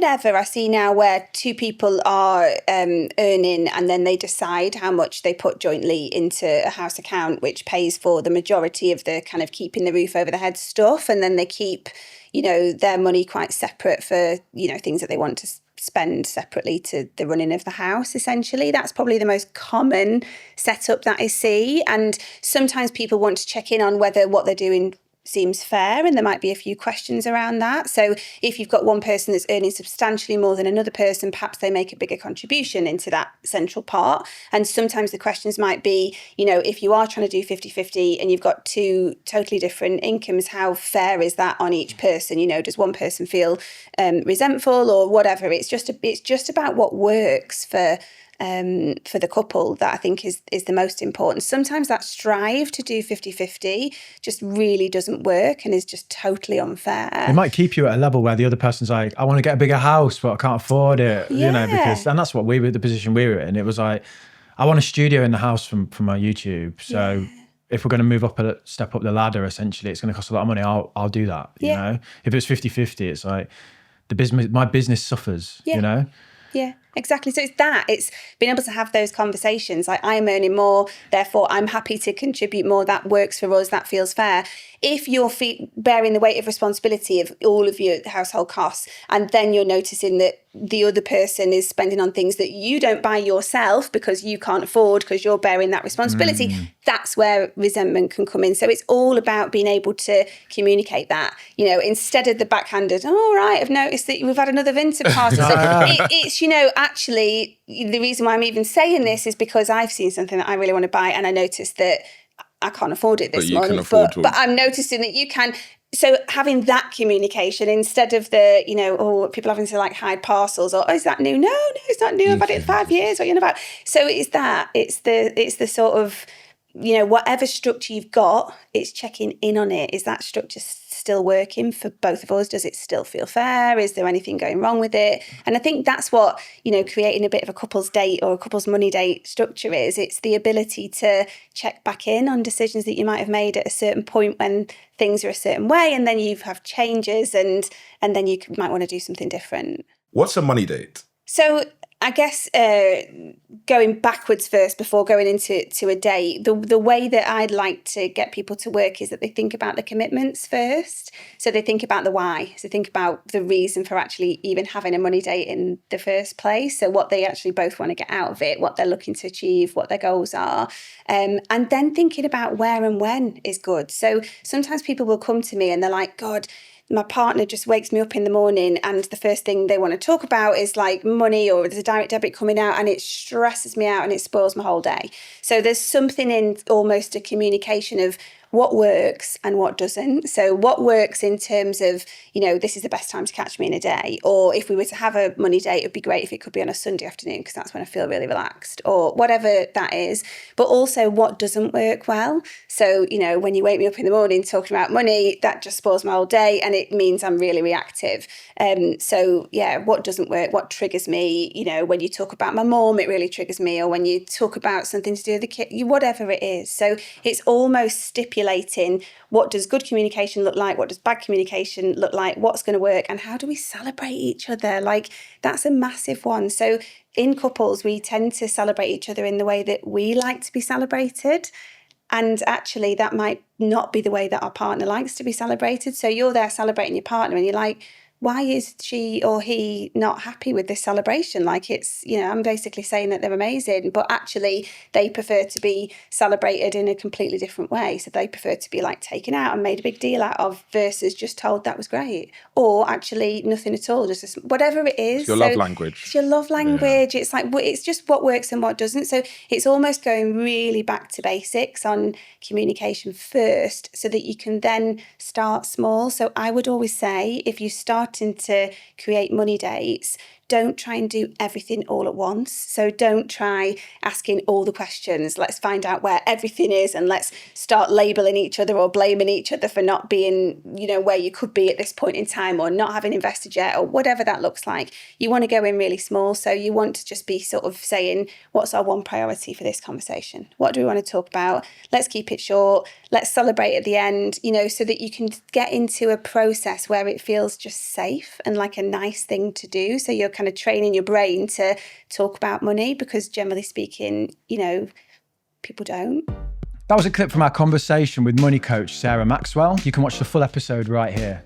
than ever, I see now where two people are earning and then they decide how much they put jointly into a house account, which pays for the majority of the kind of keeping the roof over the head stuff. And then they keep, their money quite separate for, things that they want to spend separately to the running of the house, essentially. That's probably the most common setup that I see. And sometimes people want to check in on whether what they're doing seems fair, and there might be a few questions around that. So if you've got one person that's earning substantially more than another person, perhaps they make a bigger contribution into that central part. And sometimes the questions might be, if you are trying to do 50-50 and you've got two totally different incomes, how fair is that on each person? Does one person feel resentful or whatever? It's just about what works for the couple that I think is the most important. Sometimes that strive to do 50-50 just really doesn't work and is just totally unfair. It might keep you at a level where the other person's like, I want to get a bigger house, but I can't afford it, and that's what the position we were in. It was like, I want a studio in the house from my YouTube. So if we're going to move step up the ladder, essentially, it's going to cost a lot of money. I'll do that, you know? If it's 50-50, it's like my business suffers, Yeah, exactly. So it's being able to have those conversations. Like, I'm earning more, therefore I'm happy to contribute more. That works for us. That feels fair. If you're bearing the weight of responsibility of all of your household costs, and then you're noticing that the other person is spending on things that you don't buy yourself because you can't afford, because you're bearing that responsibility, that's where resentment can come in. So it's all about being able to communicate that, instead of the backhanded, oh, right, I've noticed that we've had another Vinted party. It's, actually, the reason why I'm even saying this is because I've seen something that I really want to buy, and I noticed that I can't afford it this month, but I'm noticing that you can. So having that communication instead of the, people having to like hide parcels or, is that new? No, it's not new. I've had it 5 years. What are you on about? So it's the sort of, whatever structure you've got, it's checking in on it. Is that structure still working for both of us? Does it still feel fair? Is there anything going wrong with it? And I think that's what, creating a bit of a couple's date or a couple's money date structure is. It's the ability to check back in on decisions that you might have made at a certain point when things are a certain way, and then you have changes and then you might want to do something different. What's a money date? So I guess going backwards first before going into a date, the way that I'd like to get people to work is that they think about the commitments first. So they think about the why. So think about the reason for actually even having a money date in the first place. So what they actually both want to get out of it, what they're looking to achieve, what their goals are. And then thinking about where and when is good. So sometimes people will come to me and they're like, God, my partner just wakes me up in the morning and the first thing they want to talk about is like money, or there's a direct debit coming out, and it stresses me out and it spoils my whole day. So there's something in almost a communication of what works and what doesn't. So what works in terms of, this is the best time to catch me in a day. Or if we were to have a money date, it'd be great if it could be on a Sunday afternoon because that's when I feel really relaxed, or whatever that is. But also what doesn't work well. So, when you wake me up in the morning talking about money, that just spoils my whole day and it means I'm really reactive. What doesn't work, what triggers me, when you talk about my mom, it really triggers me, or when you talk about something to do with the kid, whatever it is. So it's almost stipulating what does good communication look like, what does bad communication look like, what's going to work, and how do we celebrate each other? Like, that's a massive one. So in couples, we tend to celebrate each other in the way that we like to be celebrated. And actually, that might not be the way that our partner likes to be celebrated. So you're there celebrating your partner and you're like, why is she or he not happy with this celebration? Like, it's, I'm basically saying that they're amazing, but actually they prefer to be celebrated in a completely different way. So they prefer to be like taken out and made a big deal out of versus just told that was great. Or actually nothing at all, just whatever it is. It's your love language. It's your love language. Yeah. It's like, it's just what works and what doesn't. So it's almost going really back to basics on communication first so that you can then start small. So I would always say, if you're starting to create money dates, don't try and do everything all at once. So don't try asking all the questions. Let's find out where everything is and let's start labeling each other or blaming each other for not being, where you could be at this point in time or not having invested yet or whatever that looks like. You want to go in really small. So you want to just be sort of saying, what's our one priority for this conversation? What do we want to talk about? Let's keep it short. Let's celebrate at the end, so that you can get into a process where it feels just safe and like a nice thing to do. So you're kind of training your brain to talk about money because generally speaking, people don't. That was a clip from our conversation with money coach Sarah Maxwell. You can watch the full episode right here.